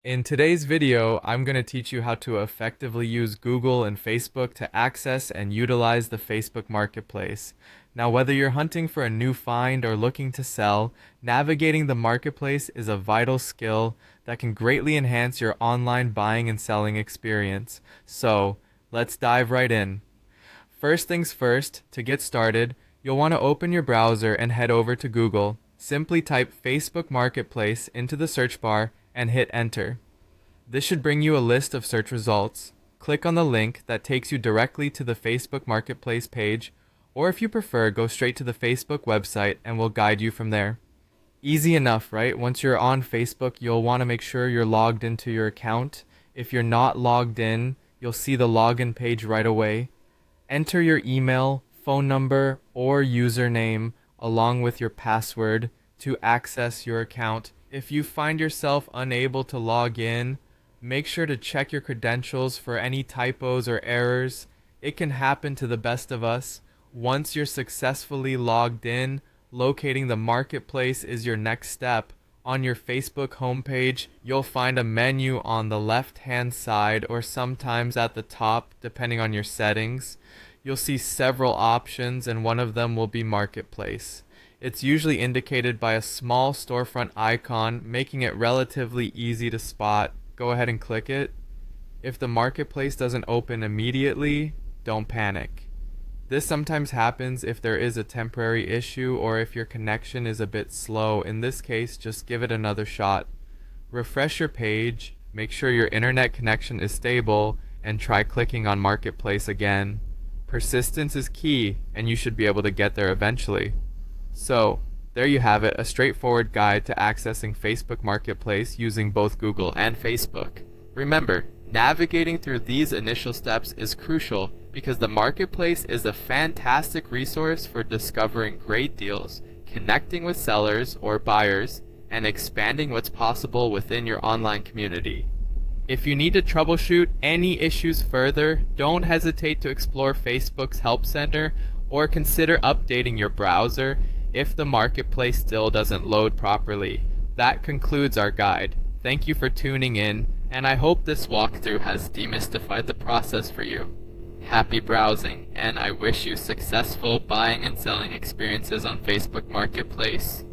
In today's video, I'm going to teach you how to effectively use Google and Facebook to access and utilize the Facebook Marketplace. Now, whether you're hunting for a new find or looking to sell, navigating the marketplace is a vital skill that can greatly enhance your online buying and selling experience. So, let's dive right in. First things first, to get started, you'll want to open your browser and head over to Google. Simply type Facebook Marketplace into the search bar and hit enter. This should bring you a list of search results. Click on the link that takes you directly to the Facebook Marketplace page, or if you prefer, go straight to the Facebook website and we'll guide you from there. Easy enough, right? Once you're on Facebook, you'll want to make sure you're logged into your account. If you're not logged in, you'll see the login page right away. Enter your email, phone number, or username along with your password to access your account. If you find yourself unable to log in, make sure to check your credentials for any typos or errors. It can happen to the best of us. Once you're successfully logged in, locating the marketplace is your next step. On your Facebook homepage, you'll find a menu on the left-hand side or sometimes at the top, depending on your settings. You'll see several options and one of them will be Marketplace. It's usually indicated by a small storefront icon, making it relatively easy to spot. Go ahead and click it. If the marketplace doesn't open immediately, don't panic. This sometimes happens if there is a temporary issue or if your connection is a bit slow. In this case, just give it another shot. Refresh your page, make sure your internet connection is stable, and try clicking on Marketplace again. Persistence is key, and you should be able to get there eventually. So, there you have it, a straightforward guide to accessing Facebook Marketplace using both Google and Facebook. Remember, navigating through these initial steps is crucial because the marketplace is a fantastic resource for discovering great deals, connecting with sellers or buyers, and expanding what's possible within your online community. If you need to troubleshoot any issues further, don't hesitate to explore Facebook's Help Center or consider updating your browser if the marketplace still doesn't load properly. That concludes our guide. Thank you for tuning in, and I hope this walkthrough has demystified the process for you. Happy browsing, and I wish you successful buying and selling experiences on Facebook Marketplace.